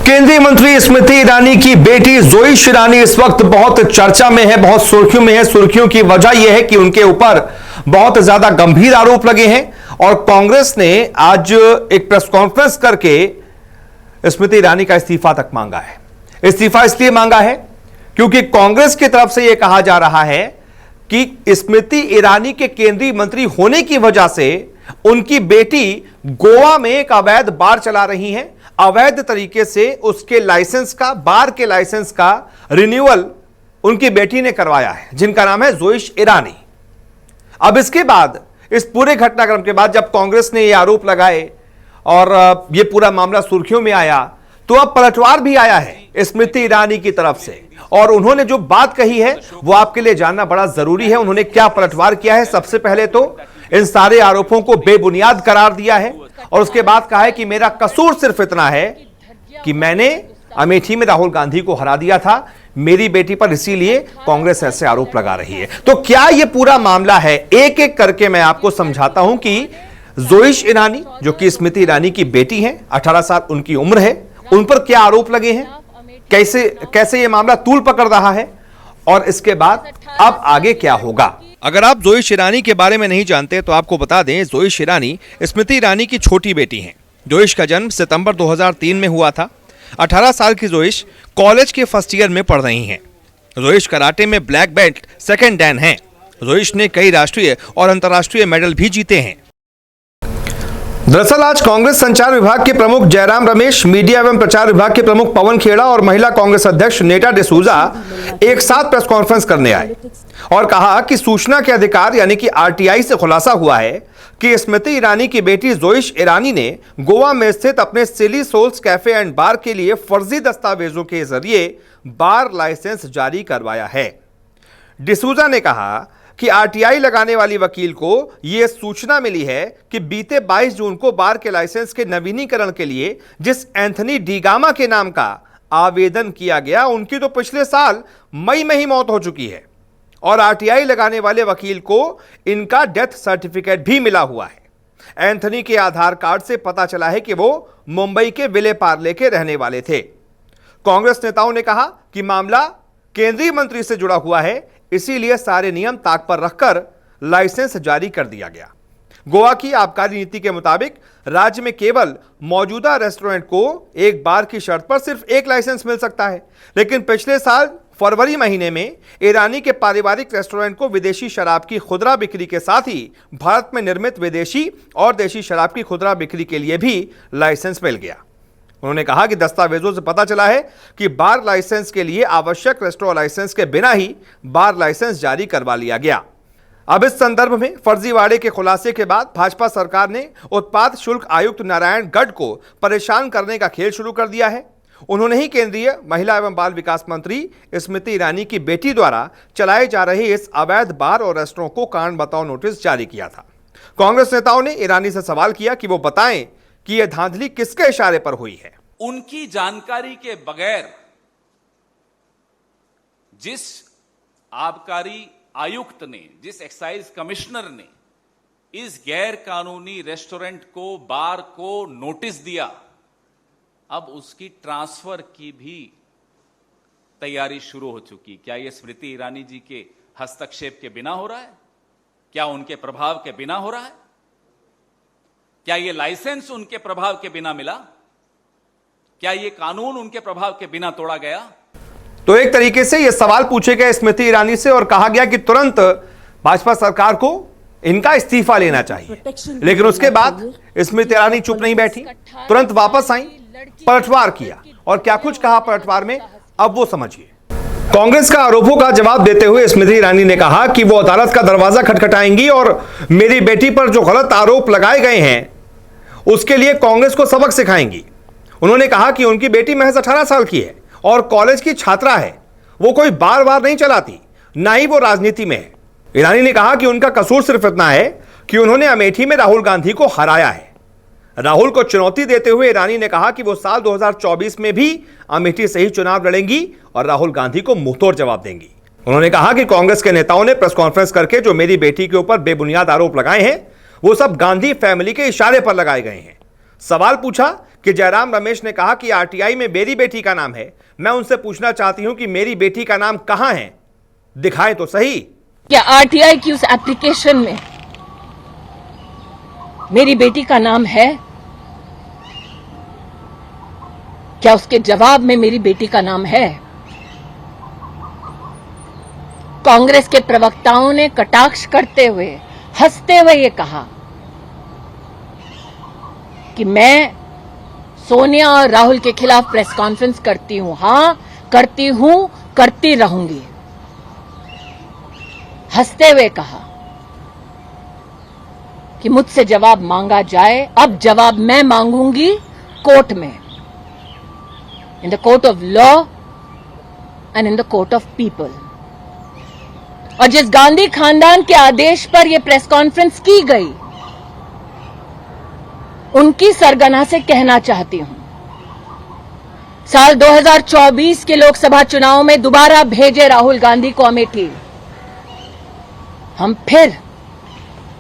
केंद्रीय मंत्री स्मृति ईरानी की बेटी जोइश ईरानी इस वक्त बहुत चर्चा में है, बहुत सुर्खियों में है। सुर्खियों की वजह यह है कि उनके ऊपर बहुत ज्यादा गंभीर आरोप लगे हैं और कांग्रेस ने आज एक प्रेस कॉन्फ्रेंस करके स्मृति ईरानी का इस्तीफा तक मांगा है। इस्तीफा इसलिए मांगा है क्योंकि कांग्रेस की तरफ से यह कहा जा रहा है कि स्मृति ईरानी के केंद्रीय मंत्री होने की वजह से उनकी बेटी गोवा में एक अवैध बार चला रही है। अवैध तरीके से उसके लाइसेंस का, बार के लाइसेंस का रिन्यूअल उनकी बेटी ने करवाया है, जिनका नाम है जोइश ईरानी। अब इसके बाद, इस पूरे घटनाक्रम के बाद जब कांग्रेस ने यह आरोप लगाए और यह पूरा मामला सुर्खियों में आया, तो अब पलटवार भी आया है स्मृति ईरानी की तरफ से और उन्होंने जो बात कही है वो आपके लिए जानना बड़ा जरूरी है। उन्होंने क्या पलटवार किया है? सबसे पहले तो इन सारे आरोपों को बेबुनियाद करार दिया है और उसके बाद कहा है कि मेरा कसूर सिर्फ इतना है कि मैंने अमेठी में राहुल गांधी को हरा दिया था, मेरी बेटी पर इसीलिए कांग्रेस ऐसे आरोप लगा रही है। तो क्या यह पूरा मामला है, एक एक करके मैं आपको समझाता हूं कि जोइश ईरानी जो कि स्मृति ईरानी की बेटी है, 18 साल उनकी उम्र है, उन पर क्या आरोप लगे हैं, कैसे यह मामला तूल पकड़ रहा है और इसके बाद अब आगे क्या होगा। अगर आप जोइश ईरानी के बारे में नहीं जानते तो आपको बता दें, जोइश ईरानी स्मृति ईरानी की छोटी बेटी हैं। जोइश का जन्म सितंबर 2003 में हुआ था। 18 साल की जोइश कॉलेज के फर्स्ट ईयर में पढ़ रही हैं। जोइश कराटे में ब्लैक बेल्ट सेकंड डैन हैं। जोइश ने कई राष्ट्रीय और अंतर्राष्ट्रीय मेडल भी जीते हैं। दरअसल आज कांग्रेस संचार विभाग के प्रमुख जयराम रमेश, मीडिया एवं प्रचार विभाग के प्रमुख पवन खेड़ा और महिला कांग्रेस अध्यक्ष नेटा डिसूजा एक साथ प्रेस कॉन्फ्रेंस करने आए और कहा कि सूचना के अधिकार यानी कि आरटीआई से खुलासा हुआ है कि स्मृति ईरानी की बेटी जोइश ईरानी ने गोवा में स्थित अपने सिली सोल्स कैफे एंड बार के लिए फर्जी दस्तावेजों के जरिए बार लाइसेंस जारी करवाया है। डिसूजा ने कहा कि आरटीआई लगाने वाली वकील को यह सूचना मिली है कि बीते 22 जून को बार के लाइसेंस के नवीनीकरण के लिए जिस एंथनी डीगामा के नाम का आवेदन किया गया, उनकी तो पिछले साल मई में ही मौत हो चुकी है और आरटीआई लगाने वाले वकील को इनका डेथ सर्टिफिकेट भी मिला हुआ है। एंथनी के आधार कार्ड से पता चला है कि वो मुंबई के विले पार्ले के रहने वाले थे। कांग्रेस नेताओं ने कहा कि मामला केंद्रीय मंत्री से जुड़ा हुआ है, इसीलिए सारे नियम ताक पर रखकर लाइसेंस जारी कर दिया गया। गोवा की आबकारी नीति के मुताबिक राज्य में केवल मौजूदा रेस्टोरेंट को एक बार की शर्त पर सिर्फ एक लाइसेंस मिल सकता है, लेकिन पिछले साल फरवरी महीने में ईरानी के पारिवारिक रेस्टोरेंट को विदेशी शराब की खुदरा बिक्री के साथ ही भारत में निर्मित विदेशी और देशी शराब की खुदरा बिक्री के लिए भी लाइसेंस मिल गया। उन्होंने कहा कि दस्तावेजों से पता चला है कि बार लाइसेंस के लिए आवश्यक रेस्टोरेंट लाइसेंस के बिना ही बार लाइसेंस जारी करवा लिया गया। अब इस संदर्भ में फर्जीवाड़े के खुलासे के बाद भाजपा सरकार ने उत्पाद शुल्क आयुक्त नारायण गढ़ को परेशान करने का खेल शुरू कर दिया है। उन्होंने ही केंद्रीय महिला एवं बाल विकास मंत्री स्मृति ईरानी की बेटी द्वारा चलाए जा रहे इस अवैध बार और रेस्टोरेंट को कारण बताओ नोटिस जारी किया था। कांग्रेस नेताओं ने ईरानी से सवाल किया कि वो बताएं कि यह धांधली किसके इशारे पर हुई है। उनकी जानकारी के बगैर जिस आबकारी आयुक्त ने, जिस एक्साइज कमिश्नर ने इस गैर कानूनी रेस्टोरेंट को, बार को नोटिस दिया, अब उसकी ट्रांसफर की भी तैयारी शुरू हो चुकी। क्या यह स्मृति ईरानी जी के हस्तक्षेप के बिना हो रहा है? क्या उनके प्रभाव के बिना हो रहा है? क्या यह लाइसेंस उनके प्रभाव के बिना मिला? क्या यह कानून उनके प्रभाव के बिना तोड़ा गया? तो एक तरीके से यह सवाल पूछे गए स्मृति ईरानी से और कहा गया कि तुरंत भाजपा सरकार को इनका इस्तीफा लेना चाहिए, लेकिन उसके बाद स्मृति ईरानी चुप नहीं बैठी, तुरंत वापस आई, पलटवार किया और क्या कुछ कहा पलटवार में, अब वो समझिए। कांग्रेस का आरोपों का जवाब देते हुए स्मृति ईरानी ने कहा कि वो अदालत का दरवाजा खटखटाएंगी और मेरी बेटी पर जो गलत आरोप लगाए गए हैं उसके लिए कांग्रेस को सबक सिखाएंगी। उन्होंने कहा कि उनकी बेटी महज 18 साल की है और कॉलेज की छात्रा है, वो कोई बार बार नहीं चलाती, ना ही वो राजनीति में है। ईरानी ने कहा कि उनका कसूर सिर्फ इतना है कि उन्होंने अमेठी में राहुल गांधी को हराया है। राहुल को चुनौती देते हुए ईरानी ने कहा कि वो साल 2024 में भी अमेठी से ही चुनाव लड़ेंगी और राहुल गांधी को मुंहतोड़ जवाब देंगी। उन्होंने कहा कि कांग्रेस के नेताओं ने प्रेस कॉन्फ्रेंस करके जो मेरी बेटी के ऊपर बेबुनियाद आरोप लगाए हैं वो सब गांधी फैमिली के इशारे पर लगाए गए हैं। सवाल पूछा कि जयराम रमेश ने कहा कि आरटीआई में मेरी बेटी का नाम है। मैं उनसे पूछना चाहती हूं कि मेरी बेटी का नाम कहां है, दिखाएं तो सही। क्या आरटीआई की उस एप्लीकेशन में मेरी बेटी का नाम है? क्या उसके जवाब में मेरी बेटी का नाम है? कांग्रेस के प्रवक्ताओं ने कटाक्ष करते हुए, हंसते हुए ये कहा कि मैं सोनिया और राहुल के खिलाफ प्रेस कॉन्फ्रेंस करती हूं। हां, करती हूं, करती रहूंगी। हंसते हुए कहा कि मुझसे जवाब मांगा जाए। अब जवाब मैं मांगूंगी कोर्ट में, in the court of law and in the court of people. और जिस गांधी खानदान के आदेश पर यह प्रेस कॉन्फ्रेंस की गई, उनकी सरगना से कहना चाहती हूं, साल 2024 के लोकसभा चुनाव में दोबारा भेजे राहुल गांधी को अमेठी। हम फिर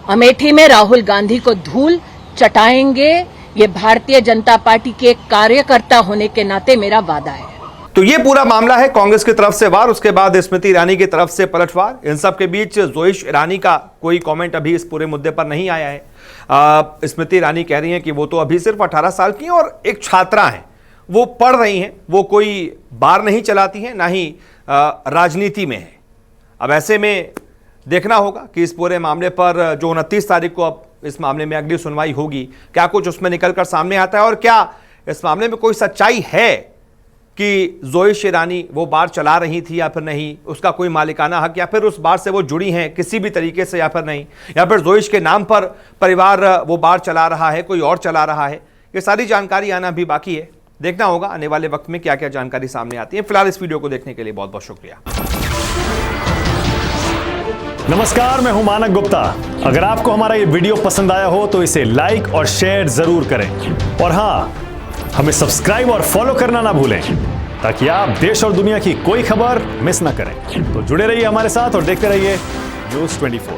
अमेठी में राहुल गांधी को धूल चटाएंगे। ये भारतीय जनता पार्टी के एक कार्यकर्ता होने के नाते मेरा वादा है। तो ये पूरा मामला है कांग्रेस की तरफ से वार, उसके बाद स्मृति ईरानी की तरफ से पलटवार। इन सब के बीच जोइश ईरानी का कोई कमेंट अभी इस पूरे मुद्दे पर नहीं आया है। स्मृति ईरानी कह रही हैं कि वो तो अभी सिर्फ 18 साल की हैं और एक छात्रा हैं, वो पढ़ रही हैं, वो कोई बार नहीं चलाती हैं, ना ही राजनीति में है। अब ऐसे में देखना होगा कि इस पूरे मामले पर जो 29 तारीख को अब इस मामले में अगली सुनवाई होगी, क्या कुछ उसमें निकलकर सामने आता है और क्या इस मामले में कोई सच्चाई है कि जोइश ईरानी वो बार चला रही थी या फिर नहीं, उसका कोई मालिकाना हक या फिर उस बार से वो जुड़ी हैं किसी भी तरीके से या फिर नहीं, या फिर जोइश के नाम पर परिवार वो बार चला रहा है, कोई और चला रहा है। ये सारी जानकारी आना भी बाकी है। देखना होगा आने वाले वक्त में क्या क्या जानकारी सामने आती है। फिलहाल इस वीडियो को देखने के लिए बहुत बहुत शुक्रिया। नमस्कार, मैं हूं मानक गुप्ता। अगर आपको हमारा ये वीडियो पसंद आया हो तो इसे लाइक और शेयर जरूर करें, और हां, हमें सब्सक्राइब और फॉलो करना ना भूलें ताकि आप देश और दुनिया की कोई खबर मिस ना करें। तो जुड़े रहिए हमारे साथ और देखते रहिए न्यूज़ 24।